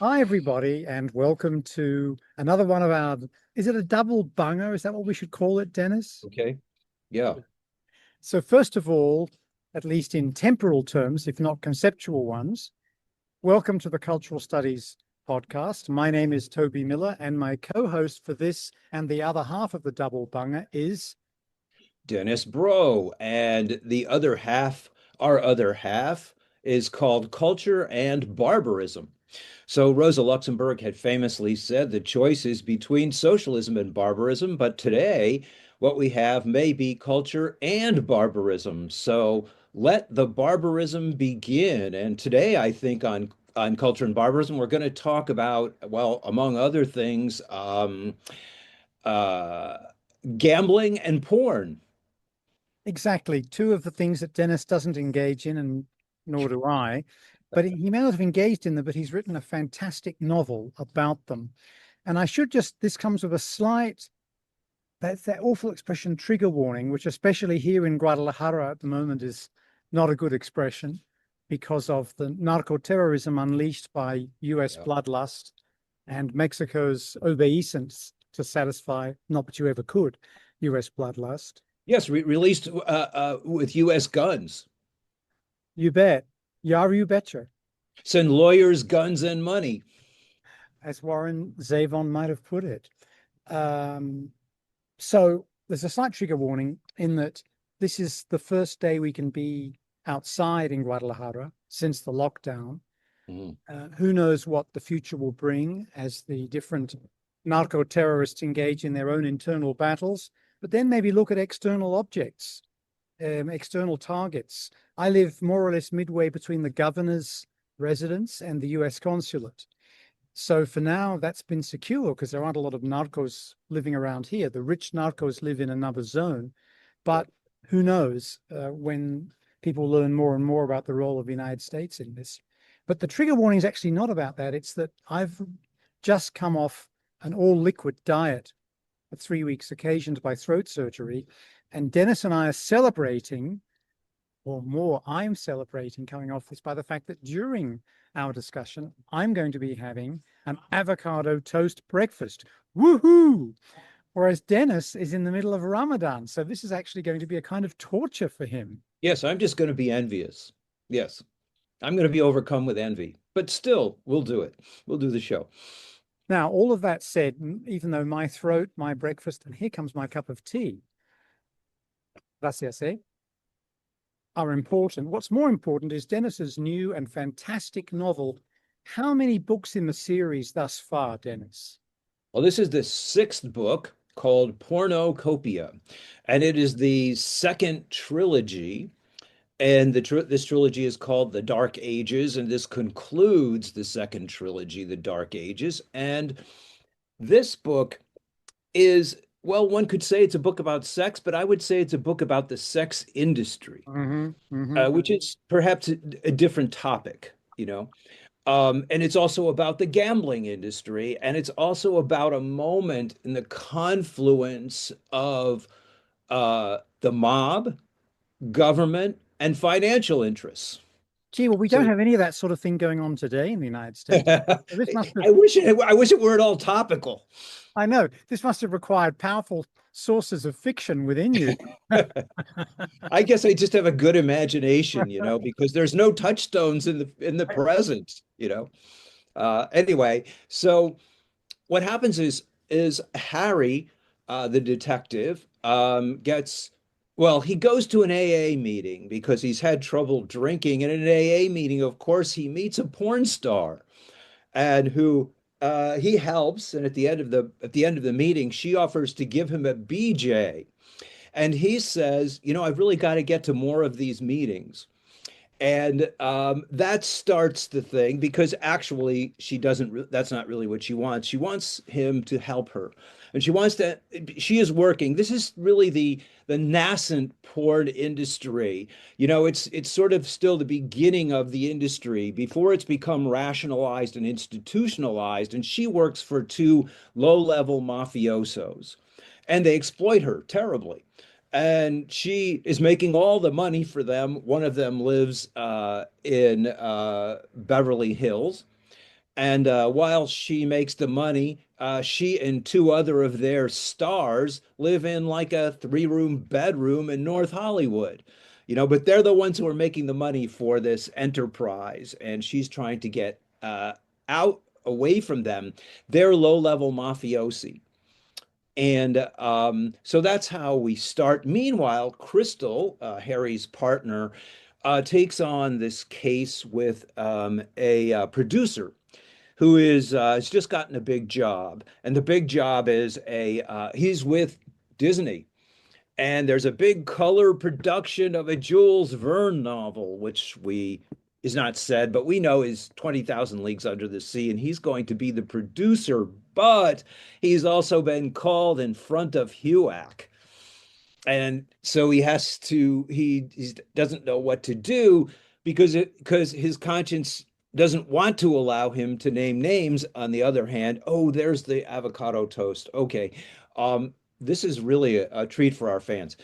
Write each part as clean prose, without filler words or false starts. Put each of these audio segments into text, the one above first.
Hi, everybody, and welcome to another one of our. Is it a double bunger? Is that what we should call it, Dennis? Okay. Yeah. So, first of all, at least in temporal terms, if not conceptual ones, welcome to the Cultural Studies podcast. My name is Toby Miller, and my co host for this and the other half of the double bunger is. Dennis Broe. And our other half, is called Culture and Barbarism. So Rosa Luxemburg had famously said the choice is between socialism and barbarism, but today what we have may be culture and barbarism. So let the barbarism begin. And today I think on culture and barbarism, we're going to talk about, well, among other things, uh, gambling and porn. Exactly two of the things that Dennis doesn't engage in, and nor do I. But he may not have engaged in them, but he's written a fantastic novel about them. And I should just, this comes with a slight, that's that awful expression, trigger warning, which especially here in Guadalajara at the moment is not a good expression because of the narco terrorism unleashed by US Yeah. bloodlust and Mexico's obeisance to satisfy, not that you ever could, US bloodlust. Yes, released with U.S. guns. You bet. Yar, you betcha, Send lawyers, guns, and money. as Warren Zevon might have put it. Um, so there's a slight trigger warning in that this is the first day we can be outside in Guadalajara since the lockdown. Mhm. Who knows what the future will bring as the different narco terrorists engage in their own internal battles, but then maybe look at external objects, external targets. I live more or less midway between the governor's residence and the US consulate. So for now, that's been secure because there aren't a lot of narcos living around here. The rich narcos live in another zone, Yeah. but who knows when people learn more and more about the role of the United States in this. But the trigger warning is actually not about that. It's that I've just come off an all liquid diet for 3 weeks, occasioned by throat surgery. And Dennis and I are celebrating, or more, I'm celebrating coming off this by the fact that during our discussion, I'm going to be having an avocado toast breakfast. Woohoo! Whereas Dennis is in the middle of Ramadan. So this is actually going to be a kind of torture for him. Yes, I'm just going to be envious. Yes, I'm going to be overcome with envy, but still, we'll do it. We'll do the show. Now, all of that said, even though my throat, my breakfast, and here comes my cup of tea, gracias, are important. What's more important is Dennis's new and fantastic novel. How many books in the series thus far, Dennis? Well, this is the sixth book called Pornocopia, and it is the second trilogy. And this trilogy is called The Dark Ages, and this concludes the second trilogy, The Dark Ages. And this book is, well, one could say it's a book about sex, but I would say it's a book about the sex industry, Mm-hmm, mm-hmm. which is perhaps a different topic, you know. And it's also about the gambling industry, and it's also about a moment in the confluence of the mob, government, and financial interests. Gee, well, we don't So have any of that sort of thing going on today in the United States. I So this must have, wish it were at all topical. I know, this must have required powerful sources of fiction within you. I guess I just have a good imagination, because there's no touchstones in the present, Anyway, so what happens is Harry, the detective, gets well, he goes to an AA meeting because he's had trouble drinking. And in an AA meeting, of course, he meets a porn star and who he helps. And at the end of the meeting, she offers to give him a BJ. And he says, I've really got to get to more of these meetings. And that starts the thing because actually that's not really what she wants. She wants him to help her. And she is working. This is really the nascent porn industry. It's sort of still the beginning of the industry before it's become rationalized and institutionalized. And she works for two low-level mafiosos and they exploit her terribly, and she is making all the money for them. One of them lives in Beverly Hills, And while she makes the money, she and two other of their stars live in like a three-room bedroom in North Hollywood. But they're the ones who are making the money for this enterprise, and she's trying to get out away from them. They're low-level mafiosi. And so that's how we start. Meanwhile, Crystal, Harry's partner, takes on this case with a producer who has just gotten a big job, and the big job is he's with Disney, and there's a big color production of a Jules Verne novel, which we is not said, but we know is 20,000 Leagues Under the Sea, and he's going to be the producer, but he's also been called in front of HUAC. And so he doesn't know what to do because his conscience doesn't want to allow him to name names. On the other hand, oh, there's the avocado toast. Okay. This is really a treat for our fans.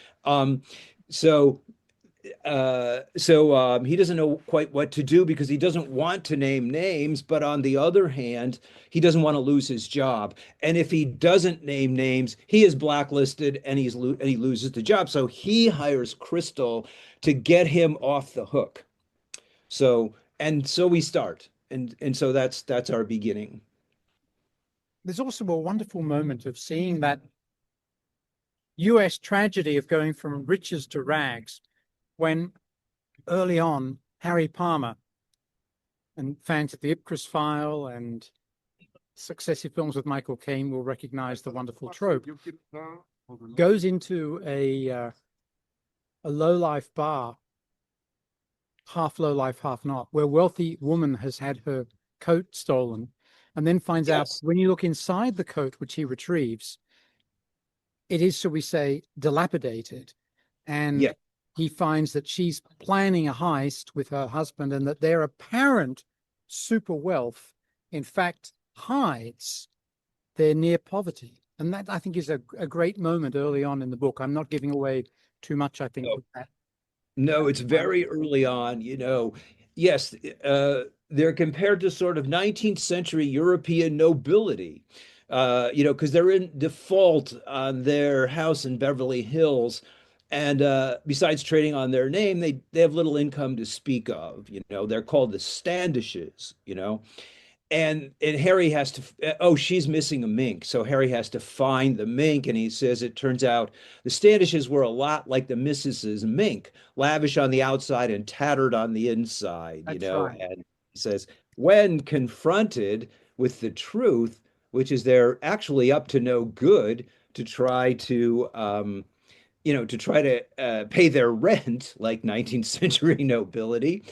So he doesn't know quite what to do because he doesn't want to name names, but on the other hand, he doesn't want to lose his job. And if he doesn't name names, he is blacklisted and he loses the job. So he hires Crystal to get him off the hook. So we start, and so that's our beginning. There's also a wonderful moment of seeing that US tragedy of going from riches to rags when early on Harry Palmer, and fans of the Ipcress File and successive films with Michael Caine will recognize the wonderful trope, goes into a low-life bar, half low-life, half not, where a wealthy woman has had her coat stolen, and then finds out when you look inside the coat, which he retrieves, it is, shall we say, dilapidated. And he finds that she's planning a heist with her husband and that their apparent super wealth, in fact, hides their near poverty. And that, I think, is a great moment early on in the book. I'm not giving away too much, I think, with that. No, it's very early on, Yes, they're compared to sort of 19th century European nobility, because they're in default on their house in Beverly Hills. And besides trading on their name, they have little income to speak of. They're called the Standishes, and Harry has to, oh, she's missing a mink. So Harry has to find the mink. And he says, it turns out the Standishes were a lot like the Missis's mink, lavish on the outside and tattered on the inside, That's right. And he says, when confronted with the truth, which is they're actually up to no good to try to, pay their rent like 19th century nobility.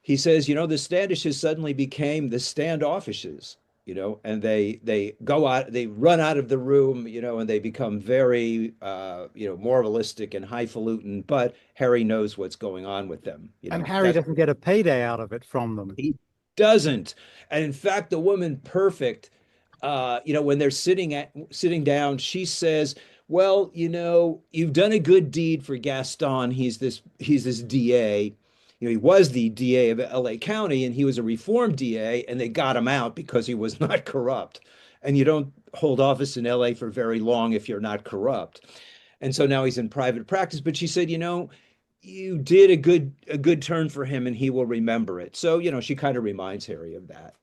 He says, the Standishes suddenly became the standoffishes, and they go out, they run out of the room, and they become very, moralistic and highfalutin. But Harry knows what's going on with them. And Harry doesn't get a payday out of it from them. He doesn't. And in fact, the woman perfect, when they're sitting down, she says, well, you've done a good deed for Gaston. He's this DA. He was the DA of LA County, and he was a reformed DA, and they got him out because he was not corrupt. And you don't hold office in LA for very long if you're not corrupt. And so now he's in private practice. But she said, you did a good turn for him, and he will remember it. So, she kind of reminds Harry of that,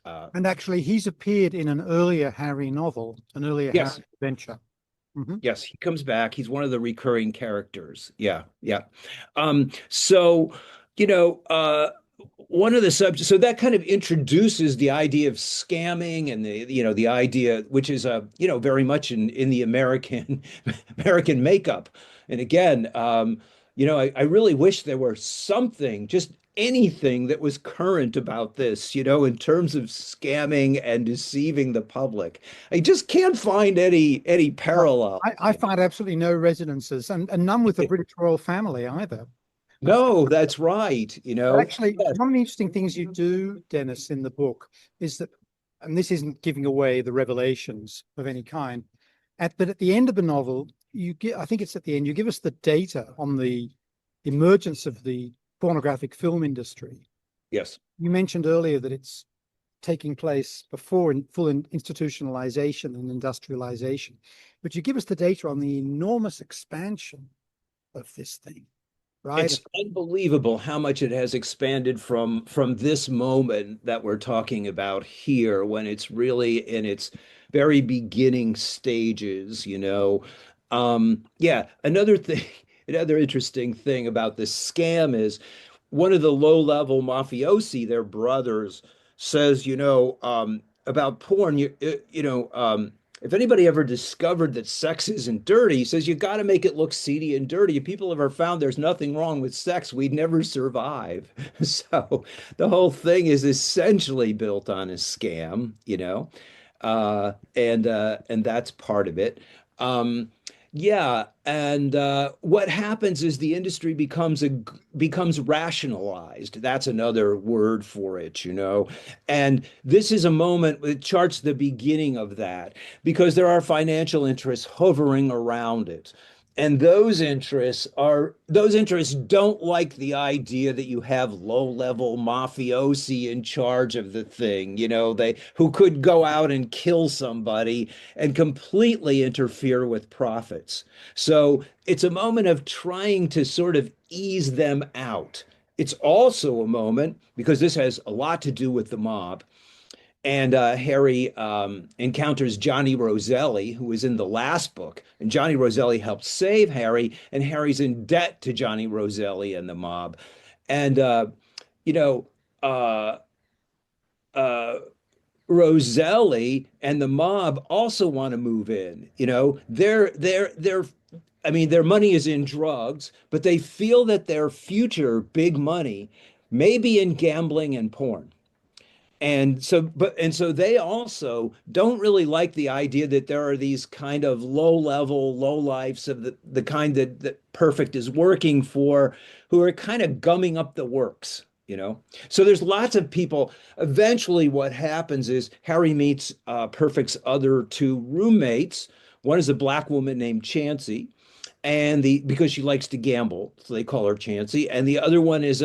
And actually, he's appeared in an earlier Harry novel, an earlier Harry adventure. Yes, he comes back. He's one of the recurring characters. Yeah, yeah. So, one of the subjects, so that kind of introduces the idea of scamming and the idea, which is very much in the American American makeup. And again, I really wish there were something, just anything that was current about this, in terms of scamming and deceiving the public. I just can't find any parallel. I find absolutely no resonances, and none with the British royal family either. No, that's right. But actually, one of the interesting things you do, Dennis, in the book is that, and this isn't giving away the revelations of any kind, but at the end of the novel, I think it's at the end, you give us the data on the emergence of the pornographic film industry. Yes. You mentioned earlier that it's taking place before full institutionalization and industrialization. But you give us the data on the enormous expansion of this thing, right? It's unbelievable how much it has expanded from this moment that we're talking about here, when it's really in its very beginning stages, you know. Yeah, another thing, another interesting thing about this scam is one of the low-level mafiosi, their brothers, says, about porn, if anybody ever discovered that sex isn't dirty, he says you got to make it look seedy and dirty. If people ever found there's nothing wrong with sex, we'd never survive. So the whole thing is essentially built on a scam, and that's part of it. Um, yeah, and what happens is the industry becomes rationalized. That's another word for it, And this is a moment that charts the beginning of that, because there are financial interests hovering around it. And those interests don't like the idea that you have low-level mafiosi in charge of the thing, they who could go out and kill somebody and completely interfere with profits. So it's a moment of trying to sort of ease them out. It's also a moment, because this has a lot to do with the mob, and Harry encounters Johnny Roselli, who was in the last book. And Johnny Roselli helped save Harry, and Harry's in debt to Johnny Roselli and the mob. And, you know, uh, uh, Roselli and the mob also want to move in. I mean, their money is in drugs, but they feel that their future big money may be in gambling and porn. And so they also don't really like the idea that there are these kind of low lifes of the kind that Perfect is working for, who are kind of gumming up the works. So there's lots of people. Eventually, what happens is Harry meets Perfect's other two roommates. One is a black woman named Chansey, and because she likes to gamble, so they call her Chansey. And the other one is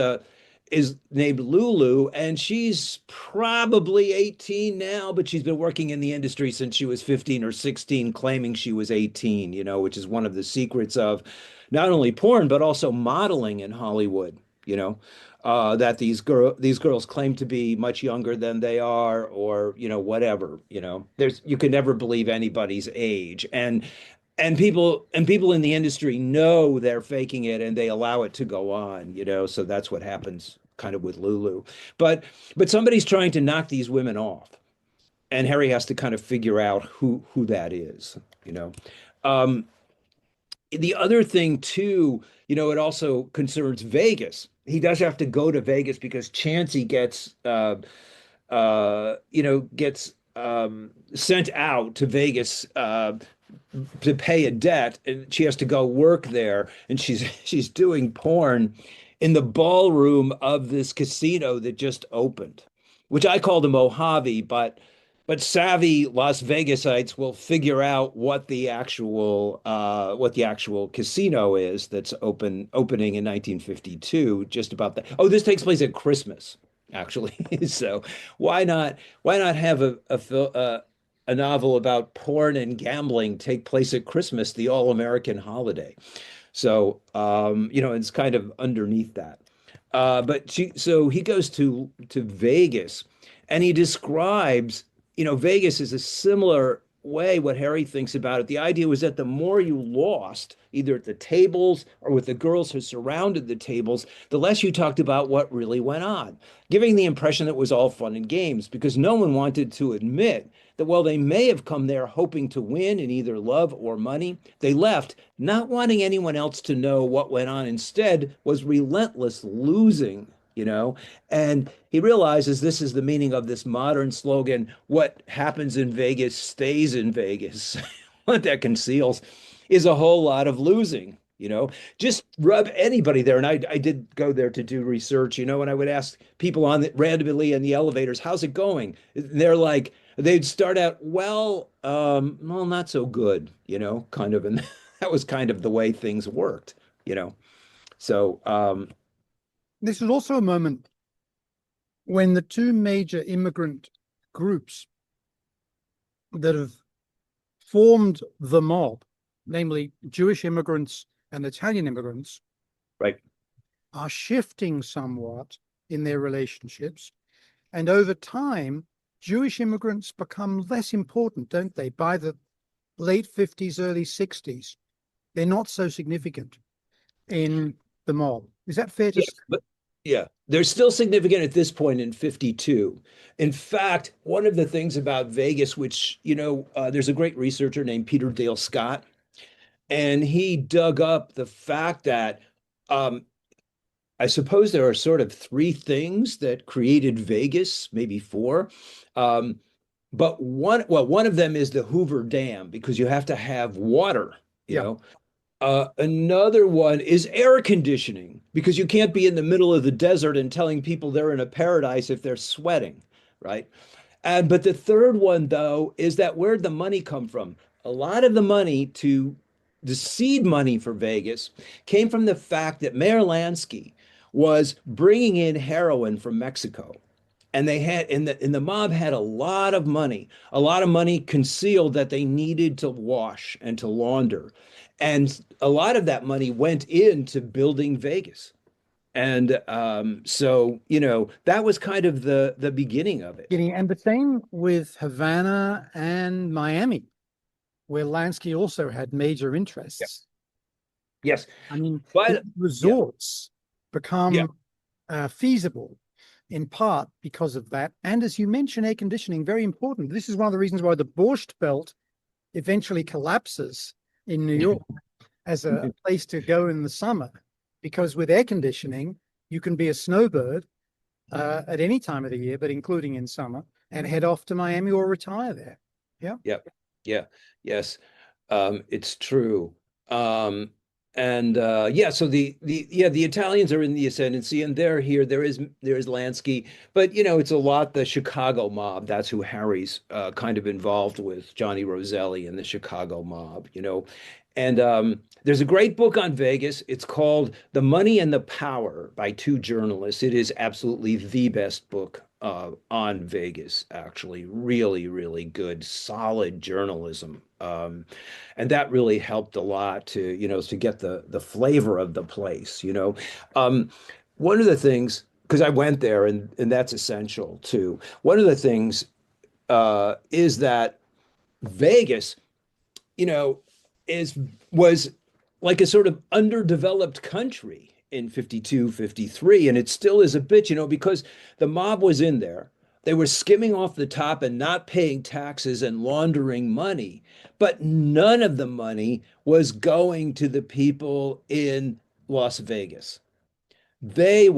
named Lulu, and she's probably 18 now, but she's been working in the industry since she was 15 or 16, claiming she was 18, which is one of the secrets of not only porn, but also modeling in Hollywood, that these girls claim to be much younger than they are, or, whatever, you can never believe anybody's age. And people in the industry know they're faking it, and they allow it to go on, so that's what happens kind of with Lulu. But somebody's trying to knock these women off, and Harry has to kind of figure out who that is, you know. Um, the other thing too, it also concerns Vegas. He does have to go to Vegas because Chansey gets sent out to Vegas to pay a debt, and she has to go work there, and she's doing porn in the ballroom of this casino that just opened, which I call the Mojave, but savvy Las Vegasites will figure out what the actual casino is that's opening in 1952, just about that. Oh, this takes place at Christmas, actually. So why not have a novel about porn and gambling take place at Christmas, the all-American holiday? So, it's kind of underneath that. So he goes to Vegas, and he describes, Vegas is a similar way what Harry thinks about it. The idea was that the more you lost, either at the tables or with the girls who surrounded the tables, the less you talked about what really went on, giving the impression that it was all fun and games, because no one wanted to admit that while they may have come there hoping to win in either love or money, they left not wanting anyone else to know what went on. Instead, was relentless losing, and he realizes this is the meaning of this modern slogan: what happens in Vegas stays in Vegas. What that conceals is a whole lot of losing. Just rub anybody there. And I did go there to do research, and I would ask people randomly in the elevators, how's it going? They're like, they'd start out, well, not so good, kind of. And that was kind of the way things worked, you know. So, This was also a moment when the two major immigrant groups that have formed the mob, namely Jewish immigrants and Italian immigrants, Right. are shifting somewhat in their relationships. And over time, Jewish immigrants become less important, don't they? By the late 50s, early 60s, they're not so significant in the mob. Is that fair to Yeah, say? but yeah, they're still significant at this point in 52. In fact, one of the things about Vegas, which, there's a great researcher named Peter Dale Scott, and he dug up the fact that um, I suppose there are sort of three things that created Vegas, maybe four. Um, but one of them is the Hoover Dam because you have to have water, you Yeah. know. Another one is air conditioning because you can't be in the middle of the desert and telling people they're in a paradise if they're sweating, right? And but the third one though is that where'd the money come from? A lot of the seed money for Vegas came from the fact that Mayor Lansky was bringing in heroin from Mexico. And they had and the mob had a lot of money concealed that they needed to wash and to launder. And a lot of that money went into building Vegas. And so, that was kind of the beginning of it. And the same with Havana and Miami, where Lansky also had major Yeah. interests. Yes. I mean, the But yeah, resorts yeah, become feasible in part because of that. And as you mentioned, air conditioning, very important. This is one of the reasons why the Borscht Belt eventually collapses in New York as a place to go in the summer, because with air conditioning, you can be a snowbird at any time of the year, but including in summer, and head off to Miami or retire there. Yeah. yeah, yeah, yes. It's true. Um, and yeah, so the Italians are in the ascendancy, and they're here. There is Lansky, but it's a lot the Chicago mob. That's who Harry's kind of involved with, Johnny Roselli and the Chicago mob. And there's a great book on Vegas. It's called The Money and the Power by two journalists. It is absolutely the best book on Vegas, actually. Really, really good, solid journalism. And that really helped a lot to get the flavor of the place. Um, One of the things, because I went there and that's essential too. One of the things is that Vegas you know, is was like a sort of underdeveloped country in 52, 53, and it still is a bit, because the mob was in there. They were skimming off the top and not paying taxes and laundering money, but none of the money was going to the people in Las Vegas. They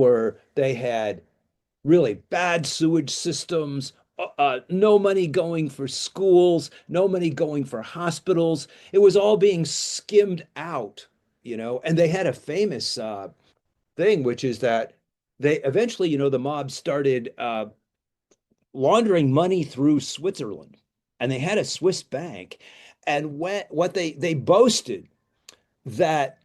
had really bad sewage systems, no money going for schools, no money going for hospitals. It was all being skimmed out. And they had a famous thing, which is that they eventually, the mob started laundering money through Switzerland, and they had a Swiss bank. And what they boasted that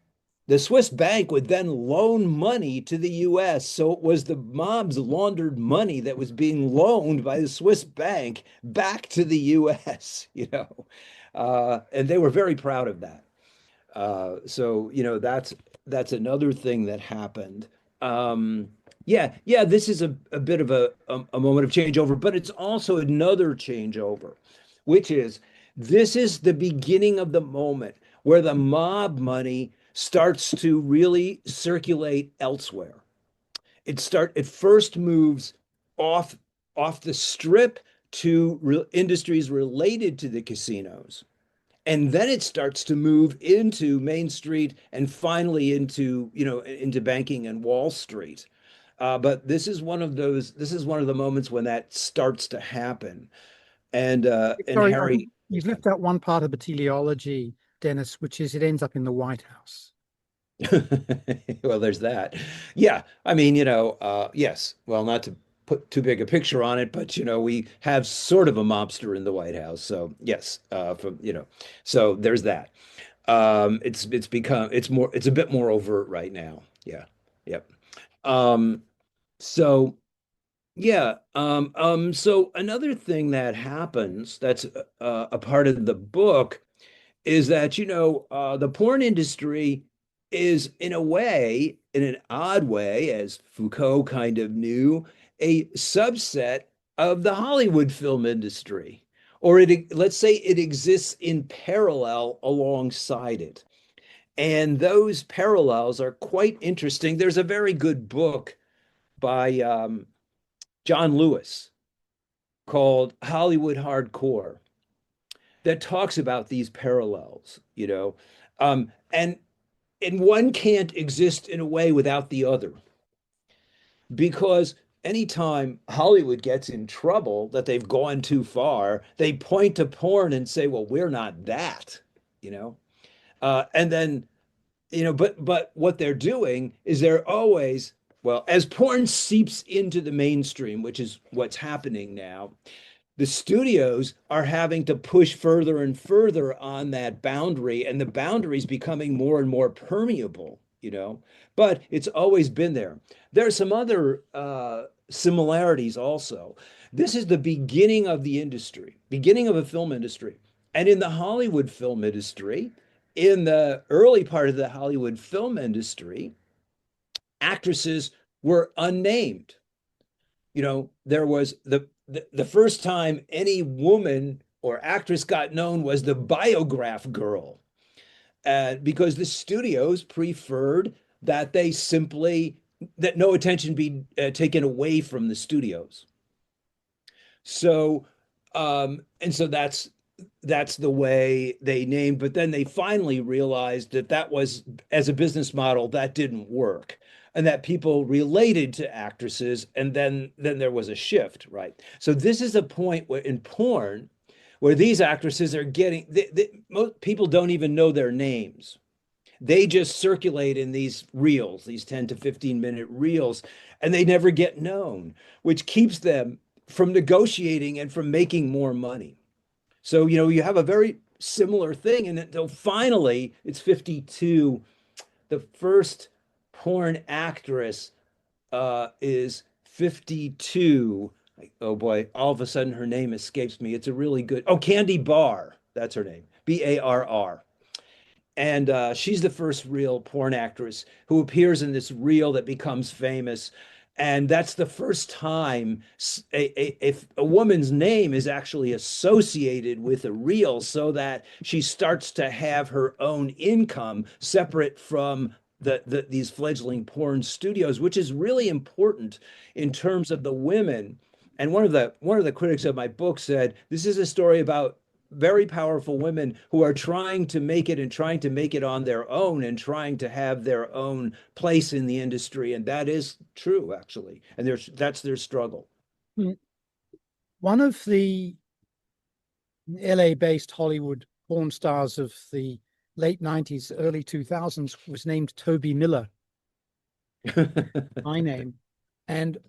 the Swiss bank would then loan money to the US. So it was the mob's laundered money that was being loaned by the Swiss bank back to the US. And they were very proud of that. So that's another thing that happened. Um, yeah, this is a bit of a moment of changeover, but it's also another changeover, which is this is the beginning of the moment where the mob money starts to really circulate elsewhere. It first moves off off the strip to industries related to the casinos, and then it starts to move into Main Street and finally into banking and Wall Street. But this is one of the moments when that starts to happen. And Sorry, I think Harry, you've left out one part of the teleology, Dennis, which is it ends up in the White House. well, there's that. Yeah, I mean, yes. Well, not to put too big a picture on it, but we have sort of a mobster in the White House. So yes, so there's that. It's a bit more overt right now. Yeah. Yep. Um, so Yeah. So another thing that happens that's a part of the book is that, the porn industry is, in a way, in an odd way, as Foucault kind of knew, a subset of the Hollywood film industry. Or let's say it exists in parallel alongside it. And those parallels are quite interesting. There's a very good book by John Lewis called Hollywood Hardcore that talks about these parallels, and one can't exist in a way without the other, because anytime Hollywood gets in trouble that they've gone too far, they point to porn and say, "Well, we're not that," you know, and then but what they're doing is they're always, well, as porn seeps into the mainstream, which is what's happening now, the studios are having to push further and further on that boundary, and the boundary is becoming more and more permeable, but it's always been there. There are some other similarities also. This is the beginning of the industry, beginning of a film industry. And in the Hollywood film industry, in the early part of the Hollywood film industry, actresses were unnamed. There was the first time any woman or actress got known was the Biograph girl, because the studios preferred that that no attention be taken away from the studios. So, and so that's the way they named. But then they finally realized that was, as a business model, that didn't work, and that people related to actresses, and then there was a shift, right? So this is a point where in porn, where these actresses are getting, most people don't even know their names. They just circulate in these reels, these 10 to 15-minute reels, and they never get known, which keeps them from negotiating and from making more money. So, you have a very similar thing. And until finally, it's 52, the first porn actress is 52. Oh boy, all of a sudden her name escapes me. It's a really good, oh, Candy Barr. That's her name, Barr. And she's the first real porn actress who appears in this reel that becomes famous. And that's the first time a woman's name is actually associated with a reel, so that she starts to have her own income separate from these fledgling porn studios, which is really important in terms of the women. And one of the critics of my book said, this is a story about very powerful women who are trying to make it, and trying to make it on their own, and trying to have their own place in the industry. And that is true, actually. And that's their struggle. Mm. One of the LA-based Hollywood porn stars of the late 90s, early 2000s was named Toby Miller, my name. And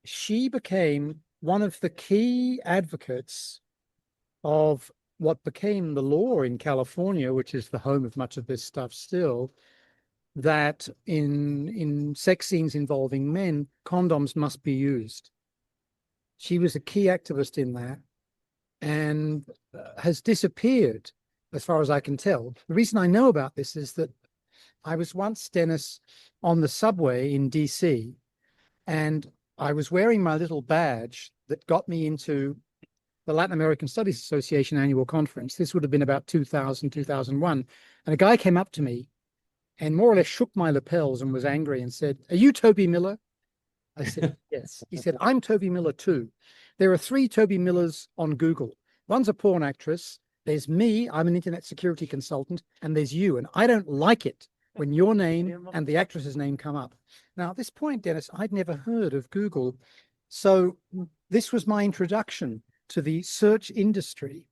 she became one of the key advocates of what became the law in California, which is the home of much of this stuff still, that in sex scenes involving men, condoms must be used. She was a key activist in that, and has disappeared as far as I can tell. The reason I know about this is that I was once, Dennis, on the subway in DC, and I was wearing my little badge that got me into the Latin American Studies Association annual conference. This would have been about 2000, 2001. And a guy came up to me and more or less shook my lapels and was angry and said, "Are you Toby Miller?" I said, "Yes." He said, "I'm Toby Miller too. There are 3 Toby Millers on Google. One's a porn actress. There's me, I'm an internet security consultant, and there's you. And I don't like it when your name and the actress's name come up." Now, at this point, Dennis, I'd never heard of Google. So this was my introduction to the search industry.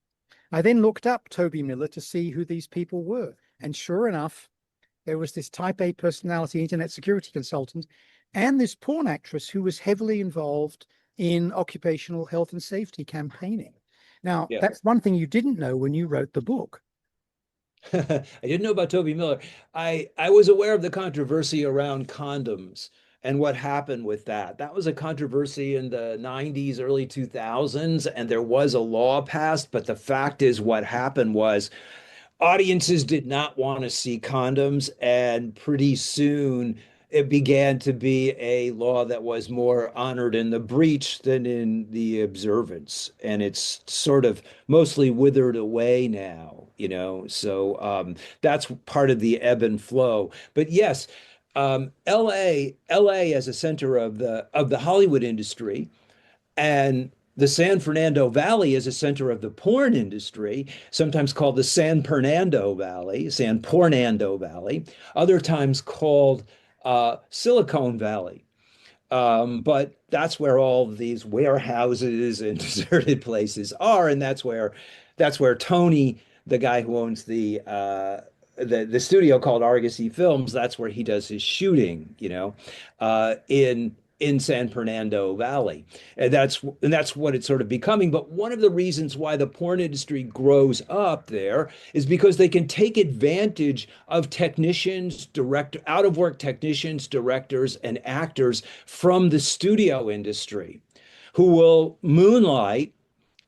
I then looked up Toby Miller to see who these people were. And sure enough, there was this type A personality internet security consultant and this porn actress who was heavily involved in occupational health and safety campaigning. Now, Yeah. that's one thing you didn't know when you wrote the book. I didn't know about Toby Miller. I was aware of the controversy around condoms, and what happened with that. That was a controversy in the 90s, early 2000s, and there was a law passed. But the fact is, what happened was audiences did not want to see condoms, and pretty soon it began to be a law that was more honored in the breach than in the observance. And it's sort of mostly withered away now, So that's part of the ebb and flow. But yes, LA as a center of the Hollywood industry, and the San Fernando Valley is a center of the porn industry, sometimes called the San Fernando Valley, San Pornando Valley, other times called Silicon Valley. But that's where all these warehouses and deserted places are, and that's where Tony, the guy who owns the studio called Argosy Films, that's where he does his shooting, in San Fernando Valley. And that's what it's sort of becoming. But one of the reasons why the porn industry grows up there is because they can take advantage of out of work technicians, directors, and actors from the studio industry who will moonlight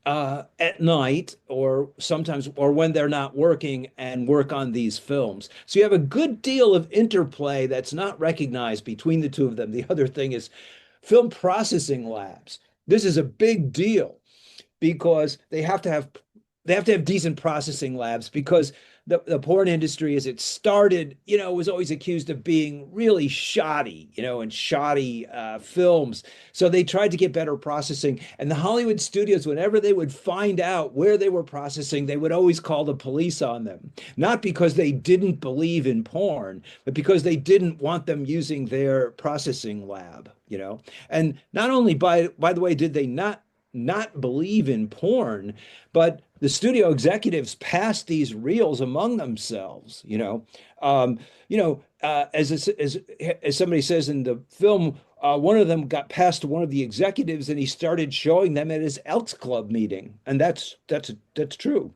at night, or sometimes, or when they're not working, and work on these films. So you have a good deal of interplay that's not recognized between the two of them. The other thing is film processing labs. This is a big deal because they have to have decent processing labs, because the porn industry, as it started, was always accused of being really shoddy, and shoddy films. So they tried to get better processing. And the Hollywood studios, whenever they would find out where they were processing, they would always call the police on them. Not because they didn't believe in porn, but because they didn't want them using their processing lab. And not only, by the way, did they not believe in porn, but the studio executives passed these reels among themselves. As somebody says in the film, one of them got passed to one of the executives, and he started showing them at his Elks Club meeting, and that's true.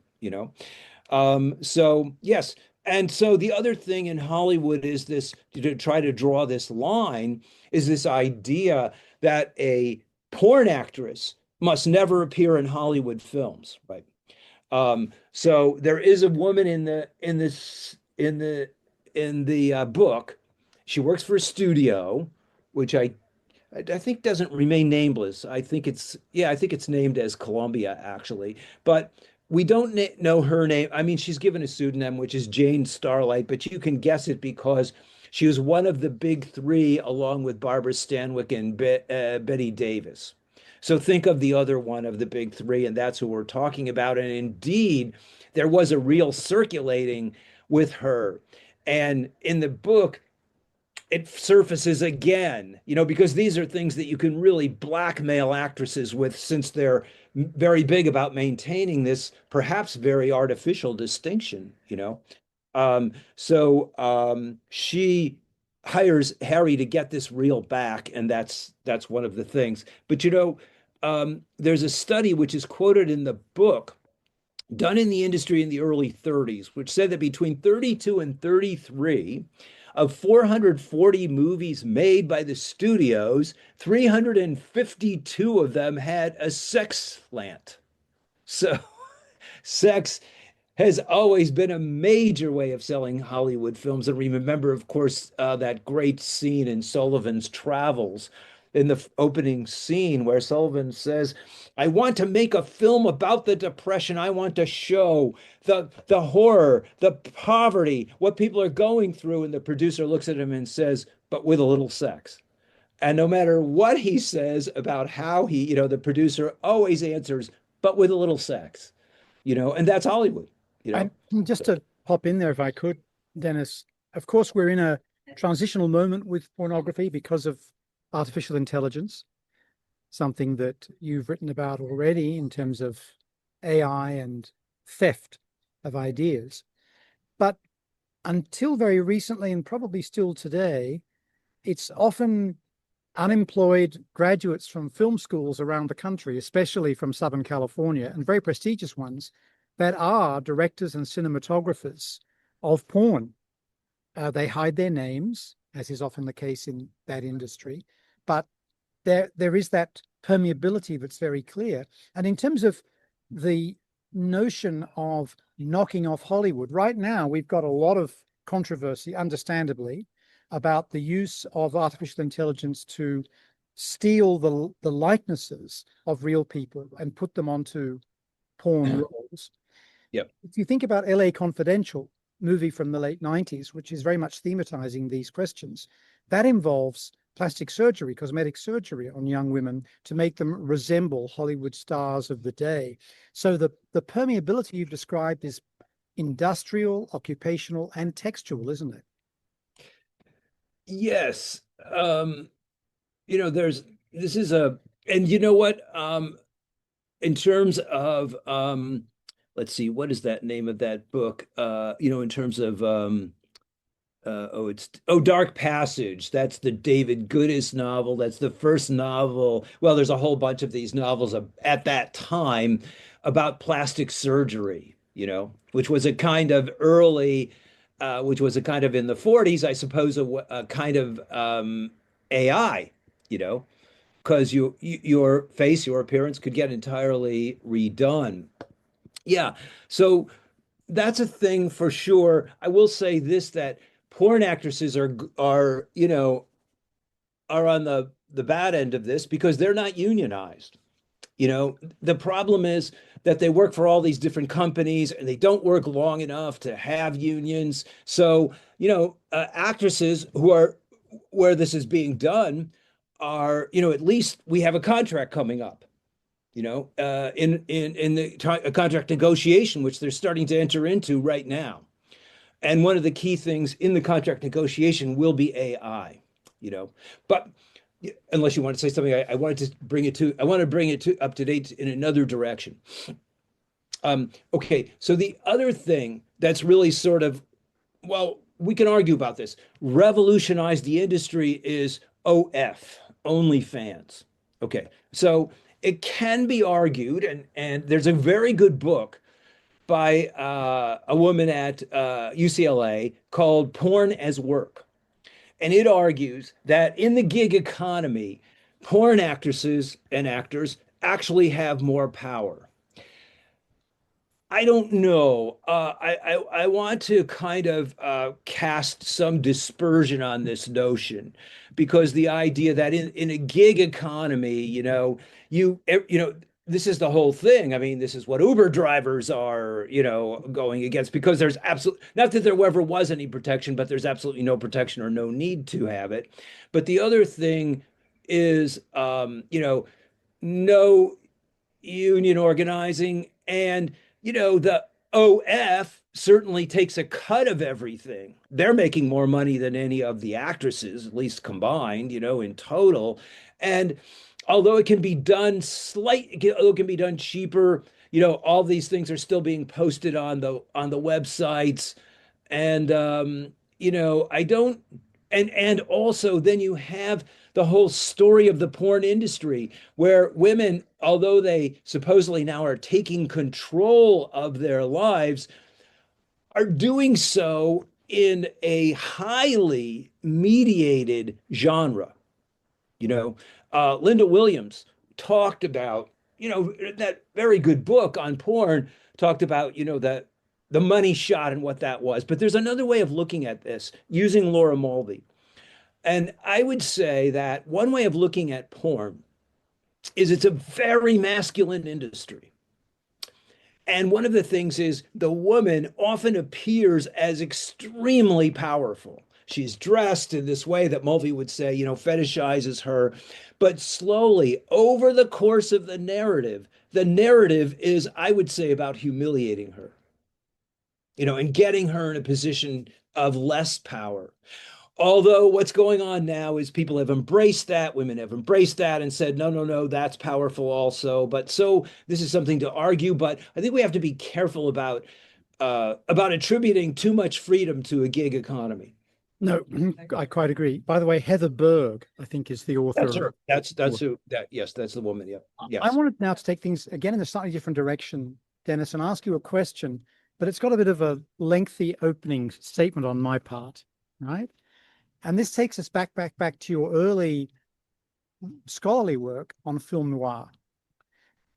So yes. And so the other thing in Hollywood is this, to try to draw this line, is this idea that a porn actress must never appear in Hollywood films, right? So there is a woman in the book. She works for a studio, which I think doesn't remain nameless. I think it's named as Columbia, actually, but we don't know her name. I mean, she's given a pseudonym, which is Jane Starlight, but you can guess it because she was one of the big three, along with Barbara Stanwyck and Betty Davis. So think of the other one of the big three, and that's who we're talking about. And indeed, there was a reel circulating with her. And in the book, it surfaces again, because these are things that you can really blackmail actresses with, since they're very big about maintaining this perhaps very artificial distinction. So she hires Harry to get this reel back, and that's one of the things. But there's a study which is quoted in the book, done in the industry in the early 30s, which said that between 32 and 33 of 440 movies made by the studios, 352 of them had a sex slant. So sex has always been a major way of selling Hollywood films. And remember, of course, that great scene in Sullivan's Travels, in the opening scene, where Sullivan says, "I want to make a film about the Depression. I want to show the horror, the poverty, what people are going through." And the producer looks at him and says, "But with a little sex." And no matter what he says about how the producer always answers, "But with a little sex." And that's Hollywood. And just to pop in there, if I could, Dennis, of course, we're in a transitional moment with pornography because of artificial intelligence, something that you've written about already in terms of AI and theft of ideas. But until very recently, and probably still today, it's often unemployed graduates from film schools around the country, especially from Southern California, and very prestigious ones, that are directors and cinematographers of porn. They hide their names, as is often the case in that industry. But there is that permeability that's very clear. And in terms of the notion of knocking off Hollywood, right now we've got a lot of controversy, understandably, about the use of artificial intelligence to steal the likenesses of real people and put them onto porn roles. Yep. If you think about LA Confidential, movie from the late 90s, which is very much thematizing these questions, that involves plastic surgery, cosmetic surgery on young women to make them resemble Hollywood stars of the day. So the permeability you've described is industrial, occupational, and textual, isn't it? Yes. This is and you know what? In terms of, let's see, what is that name of that book? In terms of, Dark Passage. That's the David Goodis novel. That's the first novel. Well, there's a whole bunch of these novels at that time about plastic surgery, which was a kind of early, which was a kind of in the 40s, I suppose, a kind of AI, because your face, your appearance could get entirely redone. Yeah. So that's a thing for sure. I will say this, that porn actresses are on the bad end of this because they're not unionized. The problem is that they work for all these different companies and they don't work long enough to have unions. So, actresses who are where this is being done are, at least we have a contract coming up, in a contract negotiation, which they're starting to enter into right now. And one of the key things in the contract negotiation will be AI, but unless you want to say something, I want to bring it to up to date in another direction. Okay, so the other thing that's really sort of, well, we can argue about this, revolutionized the industry is OF, OnlyFans. Okay, so it can be argued, and there's a very good book by a woman at UCLA called Porn as Work. And it argues that in the gig economy, porn actresses and actors actually have more power. I don't know. I want to kind of cast some dispersion on this notion, because the idea that in a gig economy, this is the whole thing. I mean, this is what Uber drivers are, going against, because there's absolutely, not that there ever was any protection, but there's absolutely no protection or no need to have it. But the other thing is, no union organizing, and the OF certainly takes a cut of everything. They're making more money than any of the actresses, at least combined, in total. And although it can be done it can be done cheaper, all these things are still being posted on the websites. And I don't, and also then you have the whole story of the porn industry, where women, although they supposedly now are taking control of their lives, are doing so in a highly mediated genre. Linda Williams talked about, that very good book on porn, talked about, that the money shot and what that was. But there's another way of looking at this using Laura Mulvey. And I would say that one way of looking at porn is it's a very masculine industry. And one of the things is the woman often appears as extremely powerful. She's dressed in this way that Mulvey would say, fetishizes her. But slowly, over the course of the narrative is, I would say, about humiliating her, and getting her in a position of less power. Although what's going on now is people have embraced that, women have embraced that and said, no, no, no, that's powerful also. But so this is something to argue. But I think we have to be careful about attributing too much freedom to a gig economy. No, I quite agree. By the way, Heather Berg, I think, is the author. That's her. That's who. Yes, that's the woman. Yeah. Yes. I wanted now to take things again in a slightly different direction, Dennis, and ask you a question, but it's got a bit of a lengthy opening statement on my part, right? And this takes us back to your early scholarly work on film noir.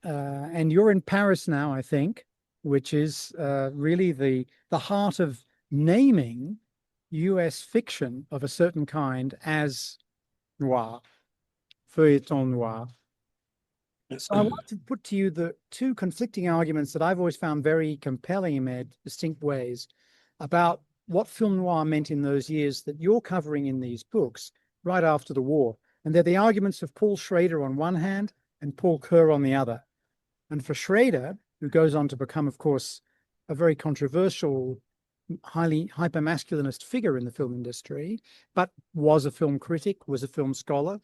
And you're in Paris now, I think, which is really the heart of naming US fiction of a certain kind as noir, feuilleton noir. So I want to put to you the two conflicting arguments that I've always found very compelling in their distinct ways about what film noir meant in those years that you're covering in these books right after the war. And they're the arguments of Paul Schrader on one hand and Paul Kerr on the other. And for Schrader, who goes on to become, of course, a very controversial, highly hyper-masculinist figure in the film industry, but was a film critic, was a film scholar,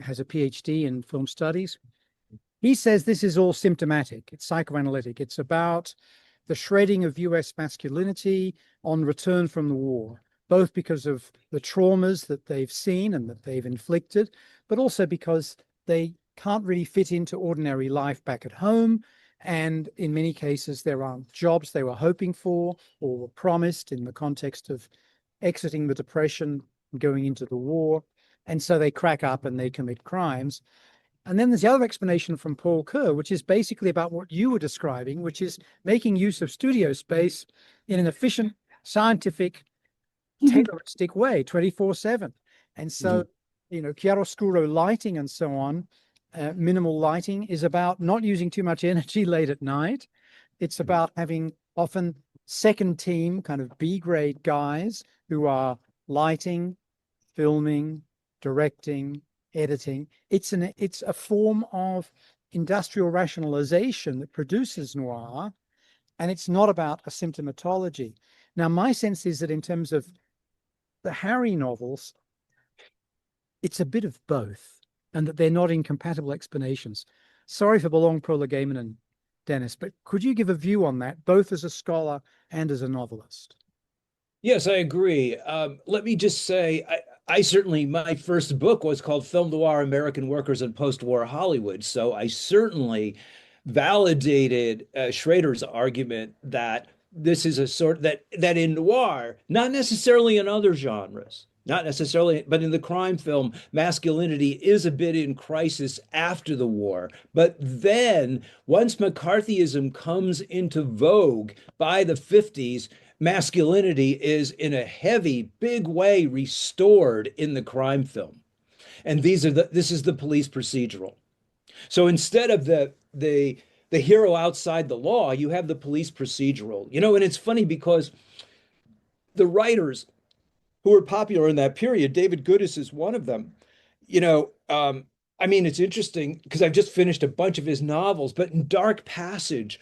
has a PhD in film studies. He says this is all symptomatic. It's psychoanalytic. It's about the shredding of US masculinity on return from the war, both because of the traumas that they've seen and that they've inflicted, but also because they can't really fit into ordinary life back at home. And in many cases, there aren't jobs they were hoping for or were promised in the context of exiting the Depression and going into the war. And so they crack up and they commit crimes. And then there's the other explanation from Paul Kerr, which is basically about what you were describing, which is making use of studio space in an efficient, scientific, tailoristic way, 24/7. And so, chiaroscuro lighting and so on, minimal lighting is about not using too much energy late at night. It's about having often second team kind of B-grade guys who are lighting, filming, directing, editing. It's a form of industrial rationalization that produces noir, and it's not about a symptomatology. Now, my sense is that in terms of the Harry novels, it's a bit of both, and that they're not incompatible explanations. Sorry for the long prolegomena, Dennis, but could you give a view on that, both as a scholar and as a novelist? Yes, I agree. Let me just say, I certainly, my first book was called Film Noir, American Workers in Post-War Hollywood. So I certainly validated Schrader's argument that this is a sort that in noir, not necessarily in other genres, not necessarily, but in the crime film, masculinity is a bit in crisis after the war. But then once McCarthyism comes into vogue by the 50s, masculinity is in a heavy, big way restored in the crime film. And this is the police procedural. So instead of the hero outside the law, you have the police procedural. And it's funny because the writers who were popular in that period, David Goodis is one of them. You know, um, I mean, it's interesting because I've just finished a bunch of his novels, but in Dark Passage,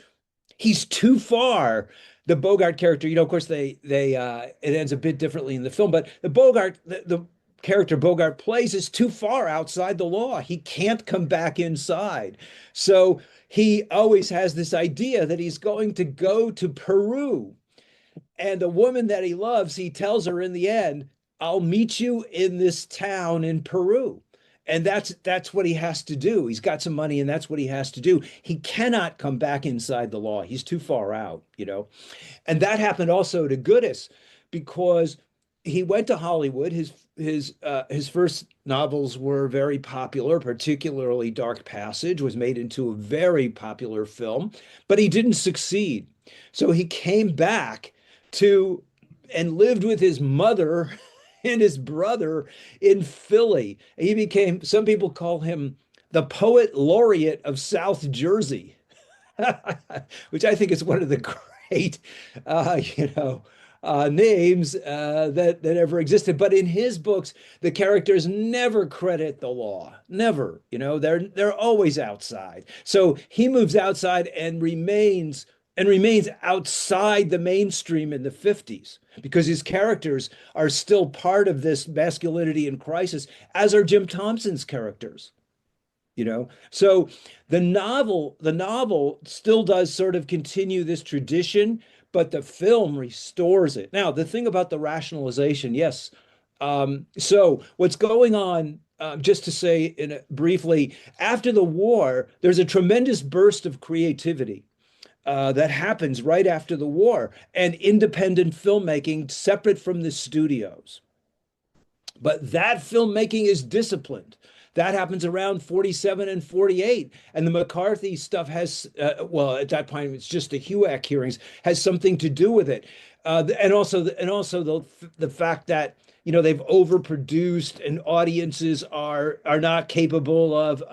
he's too far. The Bogart character, of course, they it ends a bit differently in the film, but the character Bogart plays is too far outside the law. He can't come back inside. So he always has this idea that he's going to go to Peru. And the woman that he loves, he tells her in the end, I'll meet you in this town in Peru. And that's what he has to do. He's got some money and that's what he has to do. He cannot come back inside the law. He's too far out. And that happened also to Goodis because he went to Hollywood. His first novels were very popular, particularly Dark Passage was made into a very popular film, but he didn't succeed. So he came back to and lived with his mother and his brother in Philly. He became, some people call him the poet laureate of South Jersey, which I think is one of the great, names that ever existed. But in his books, the characters never credit the law. Never. They're always outside. So he moves outside and remains outside the mainstream in the 50s because his characters are still part of this masculinity in crisis, as are Jim Thompson's characters. So the novel still does sort of continue this tradition, but the film restores it. Now, the thing about the rationalization, yes. So what's going on, just to say briefly, after the war, there's a tremendous burst of creativity that happens right after the war and independent filmmaking separate from the studios. But that filmmaking is disciplined. That happens around 47 and 48. And the McCarthy stuff has, well, at that point, it's just the HUAC hearings, has something to do with it. And also the fact that they've overproduced and audiences are not capable of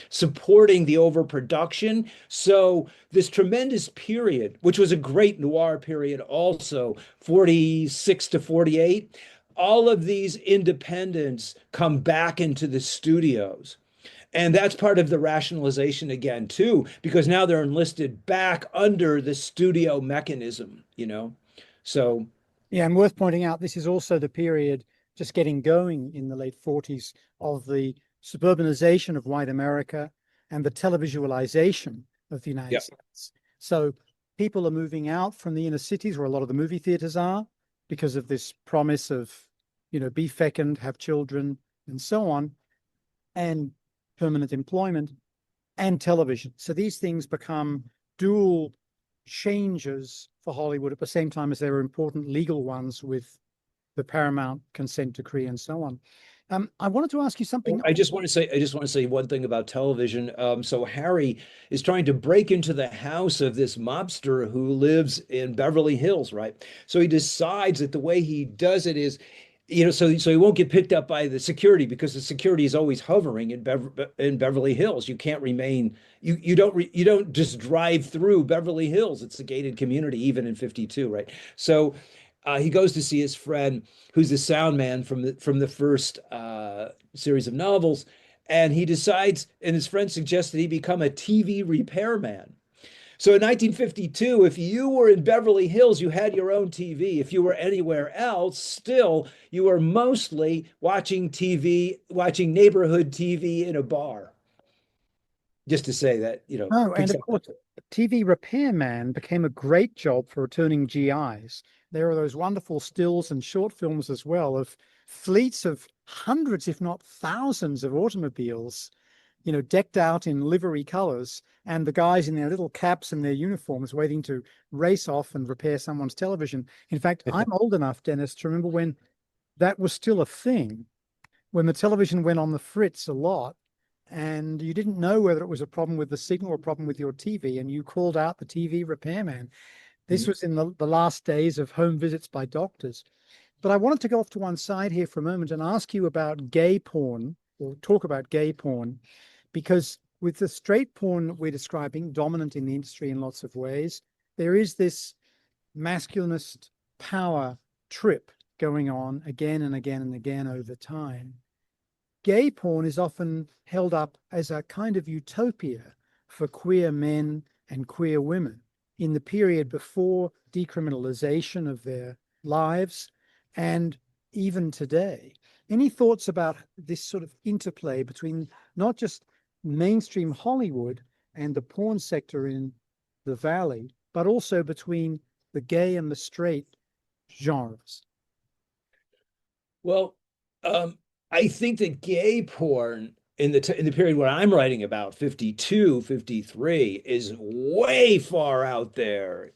supporting the overproduction. So this tremendous period, which was a great noir period, also 46 to 48, all of these independents come back into the studios. And that's part of the rationalization again, too, because now they're enlisted back under the studio mechanism. So, Yeah, and worth pointing out, this is also the period just getting going in the late 40s of the suburbanization of white America and the televisualization of the United yeah. States. So people are moving out from the inner cities where a lot of the movie theaters are because of this promise of, be fecund, have children, and so on, and permanent employment and television. So these things become dual changes for Hollywood at the same time as there are important legal ones with the Paramount consent decree and so on. I wanted to ask you something. I just want to say one thing about television. So Harry is trying to break into the house of this mobster who lives in Beverly Hills, right? So he decides that the way he does it is, so he won't get picked up by the security because the security is always hovering in Beverly Hills. You can't remain. You don't just drive through Beverly Hills. It's a gated community, even in 52, right? So he goes to see his friend, who's the sound man from the first series of novels, and he decides, and his friend suggests that he become a TV repairman. So in 1952, if you were in Beverly Hills, you had your own TV. If you were anywhere else, still, you were mostly watching TV, watching neighborhood TV in a bar. Just to say that, Oh, and picks of up that. course, TV repairman became a great job for returning GIs. There are those wonderful stills and short films as well of fleets of hundreds, if not thousands, of automobiles, decked out in livery colors, and the guys in their little caps and their uniforms waiting to race off and repair someone's television. In fact, I'm old enough, Dennis, to remember when that was still a thing, when the television went on the fritz a lot and you didn't know whether it was a problem with the signal or a problem with your TV, and you called out the TV repairman. This Mhm. was in the last days of home visits by doctors. But I wanted to go off to one side here for a moment and ask you about gay porn, or talk about gay porn, because with the straight porn we're describing, dominant in the industry in lots of ways, there is this masculinist power trip going on again and again and again over time. Gay porn is often held up as a kind of utopia for queer men and queer women in the period before decriminalization of their lives and even today. Any thoughts about this sort of interplay between not just mainstream Hollywood and the porn sector in the Valley, but also between the gay and the straight genres? Well, um, I think that gay porn in the period where I'm writing about, 52, 53, is way far out there.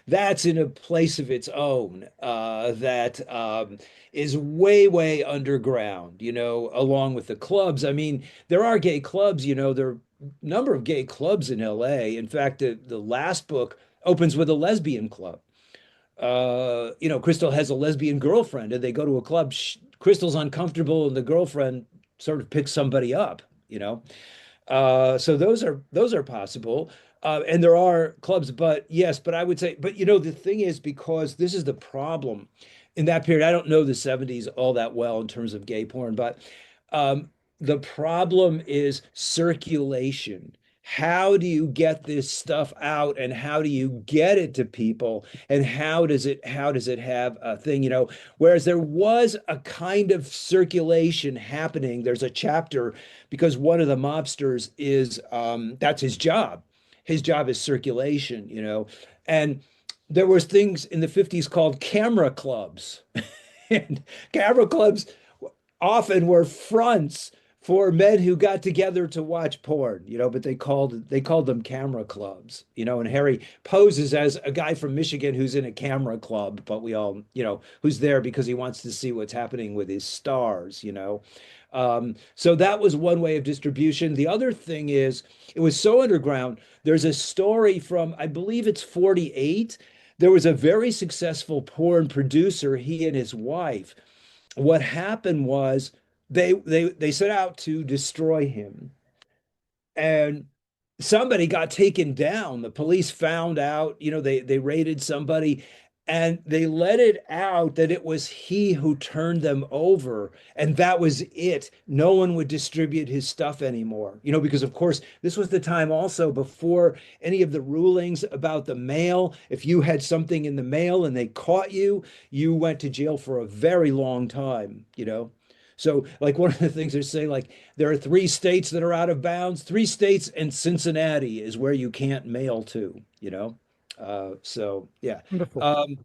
That's in a place of its own, that is way, way underground, along with the clubs. I mean, there are gay clubs, there are a number of gay clubs in LA. In fact, the last book opens with a lesbian club. Crystal has a lesbian girlfriend and they go to a club. Crystal's uncomfortable and the girlfriend sort of picks somebody up. So those are possible. And there are clubs, but yes, but I would say, but the thing is, because this is the problem in that period, I don't know the 70s all that well in terms of gay porn, but um, the problem is circulation. How do you get this stuff out and how do you get it to people and how does it have a thing, whereas there was a kind of circulation happening. There's a chapter because one of the mobsters is that's his job. His job is circulation, and there was things in the 50s called camera clubs. And camera clubs often were fronts for men who got together to watch porn, but they called them camera clubs, and Harry poses as a guy from Michigan who's in a camera club, but we all, who's there because he wants to see what's happening with his stars. So that was one way of distribution. The other thing is it was so underground. There's a story from, I believe it's 48. There was a very successful porn producer, he and his wife. What happened was they set out to destroy him, and somebody got taken down. The police found out, they raided somebody, and they let it out that it was he who turned them over, and that was it. No one would distribute his stuff anymore, because of course this was the time also before any of the rulings about the mail. If you had something in the mail and they caught you, you went to jail for a very long time. So, like, one of the things they say, like, there are 3 states that are out of bounds. 3 states and Cincinnati is where you can't mail to. So yeah. Wonderful. Um,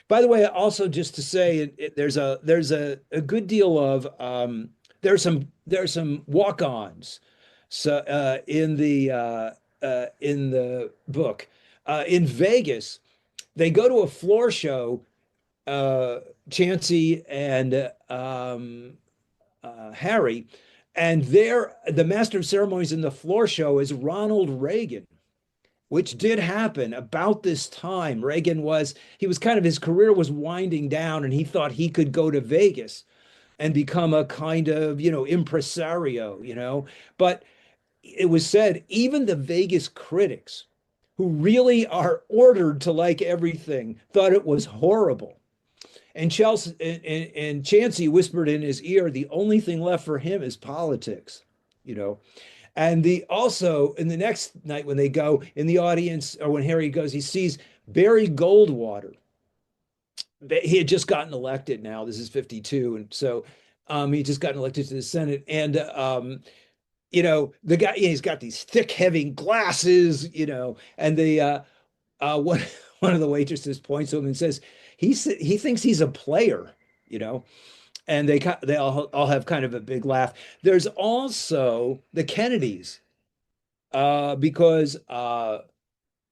by the way, also just to say, there's a good deal of there's some walk-ons, so in the book, in Vegas, they go to a floor show, Chansey and Harry, and there the master of ceremonies in the floor show is Ronald Reagan, which did happen about this time. He was kind of, his career was winding down, and he thought he could go to Vegas and become a kind of, impresario. But it was said even the Vegas critics, who really are ordered to like everything, thought it was horrible. And Chelsea and Chansey whispered in his ear, the only thing left for him is politics, you know. And the also in the next night when they go in the audience, or when Harry goes, he sees Barry Goldwater. He had just gotten elected now. This is 52. And so he just gotten elected to the Senate. And the guy, he's got these thick, heavy glasses, and the one one of the waitresses points to him and says, he thinks he's a player, you know, and they all have kind of a big laugh. There's also the Kennedys, because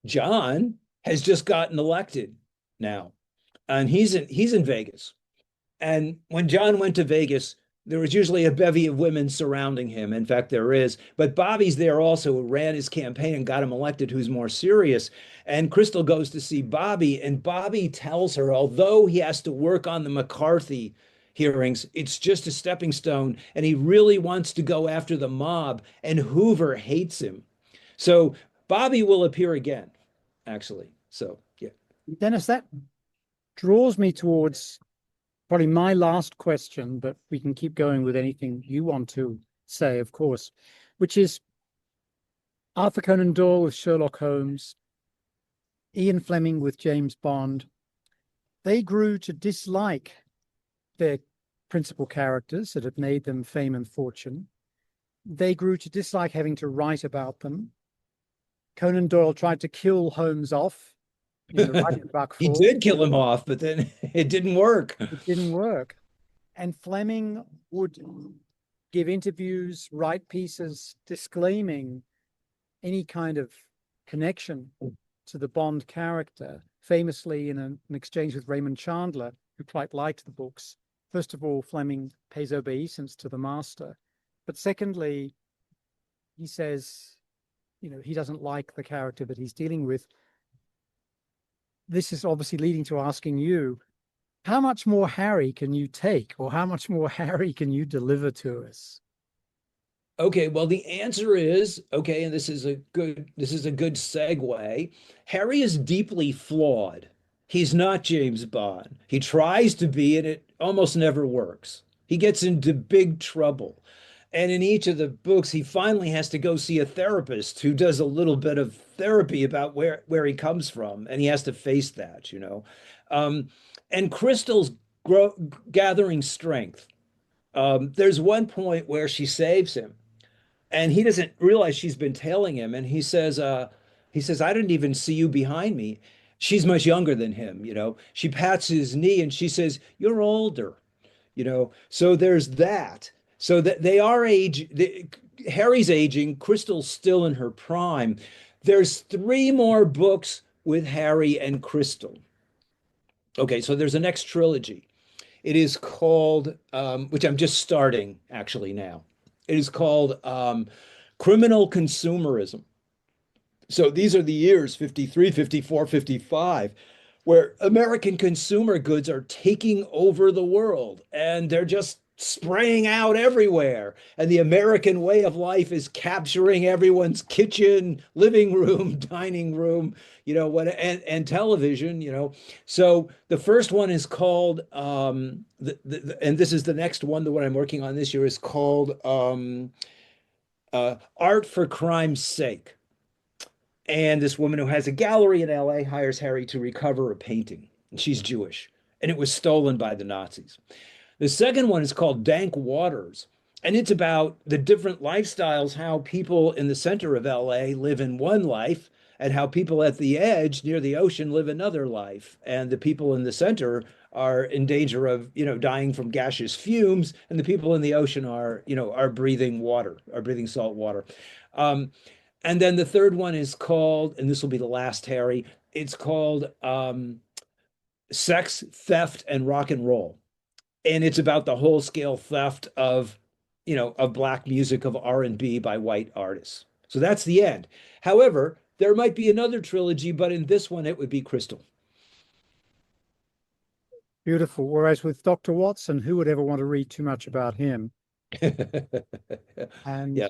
John has just gotten elected now, and he's in Vegas. And when John went to Vegas, there was usually a bevy of women surrounding him. In fact, there is. But Bobby's there also, who ran his campaign and got him elected, who's more serious. And Crystal goes to see Bobby, and Bobby tells her, although he has to work on the McCarthy hearings, it's just a stepping stone, and he really wants to go after the mob, and Hoover hates him. So Bobby will appear again, actually. So, yeah. Dennis, that draws me towards probably my last question, but we can keep going with anything you want to say, of course, which is Arthur Conan Doyle with Sherlock Holmes, Ian Fleming with James Bond. They grew to dislike their principal characters that had made them fame and fortune. They grew to dislike having to write about them. Conan Doyle tried to kill Holmes off in the Writing Buck He Fall. did kill him off, but then it didn't work. It didn't work. And Fleming would give interviews, write pieces disclaiming any kind of connection to the Bond character, famously in an exchange with Raymond Chandler, who quite liked the books. First of all, Fleming pays obeisance to the master. But secondly, he says, he doesn't like the character that he's dealing with. This is obviously leading to asking you, how much more Harry can you take, or how much more Harry can you deliver to us? Okay, well, the answer is okay, and this is a good segue. Harry is deeply flawed. He's not James Bond. He tries to be, and it almost never works. He gets into big trouble. And in each of the books, he finally has to go see a therapist who does a little bit of therapy about where he comes from, and he has to face that. And Crystal's gathering strength. There's one point where she saves him, and he doesn't realize she's been tailing him, and he says, I didn't even see you behind me. She's much younger than him. She pats his knee and she says, you're older. So there's that. So that they are Harry's aging, Crystal's still in her prime. There's three more books with Harry and Crystal. Okay, so there's a next trilogy. It is called, which I'm just starting actually now. It is called Criminal Consumerism. So these are the years 53, 54, 55, where American consumer goods are taking over the world and they're just spraying out everywhere. And the American way of life is capturing everyone's kitchen, living room, dining room, and television, So the first one is called, and this is the next one, the one I'm working on this year is called Art for Crime's Sake. And this woman who has a gallery in LA hires Harry to recover a painting. And she's Jewish, and it was stolen by the Nazis. The second one is called Dank Waters, and it's about the different lifestyles, how people in the center of LA live in one life, and how people at the edge near the ocean live another life. And the people in the center are in danger of, dying from gaseous fumes, and the people in the ocean are breathing water, are breathing salt water. And then the third one is called, and this will be the last, Harry, it's called Sex, Theft, and Rock and Roll. And it's about the whole scale theft of black music, of R&B by white artists. So that's the end. However, there might be another trilogy, but in this one, it would be Crystal. Beautiful. Whereas with Dr. Watson, who would ever want to read too much about him? And Yeah.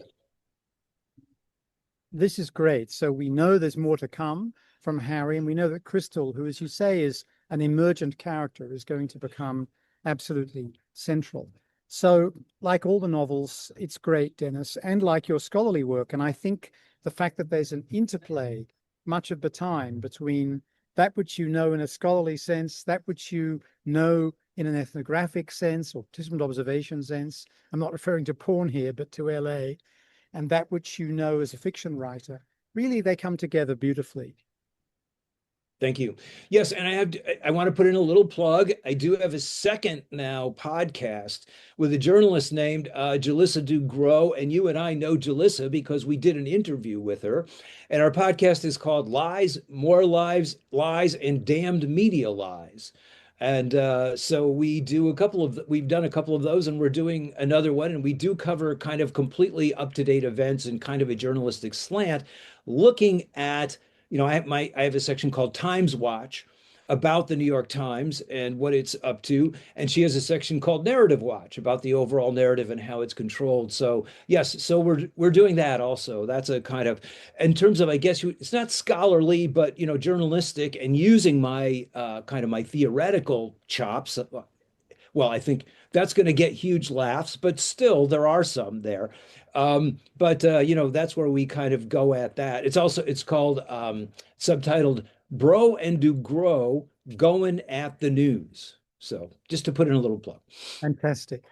this is great. So we know there's more to come from Harry, and we know that Crystal, who, as you say, is an emergent character, is going to become absolutely central. So, like all the novels, it's great, Dennis, and like your scholarly work. And I think the fact that there's an interplay much of the time between that which you know in a scholarly sense, that which you know in an ethnographic sense or distant observation sense. I'm not referring to porn here, but to LA, and that which you know as a fiction writer. Really, they come together beautifully. Thank you. Yes, and I want to put in a little plug. I do have a second now podcast with a journalist named Jalissa Dugrow, and you and I know Jalissa because we did an interview with her. And our podcast is called Lies, More Lives, Lies, and Damned Media Lies. And so we've done a couple of those, and we're doing another one, and we do cover kind of completely up-to-date events and kind of a journalistic slant, looking at I have a section called Times Watch about the New York Times and what it's up to, and she has a section called Narrative Watch about the overall narrative and how it's controlled. So yes, so we're doing that also. That's a kind of, in terms of, I guess it's not scholarly, but journalistic, and using my kind of my theoretical chops. Well, I think that's going to get huge laughs, but still there are some there. But that's where we kind of go at that. It's called subtitled Broe and Dugrow Going at the News. So just to put in a little plug. Fantastic.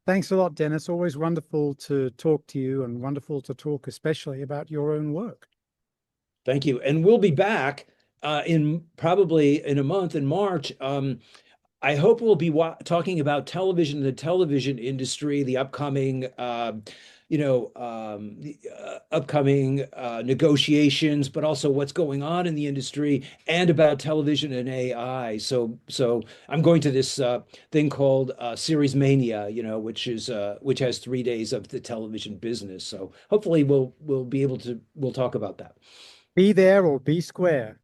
Thanks a lot, Dennis. Always wonderful to talk to you, and wonderful to talk especially about your own work. Thank you. And we'll be back in probably in a month in March. I hope we'll be talking about television, the television industry, the upcoming, upcoming negotiations, but also what's going on in the industry, and about television and AI. So I'm going to this thing called Series Mania, which has 3 days of the television business. So hopefully we'll talk about that. Be there or be square.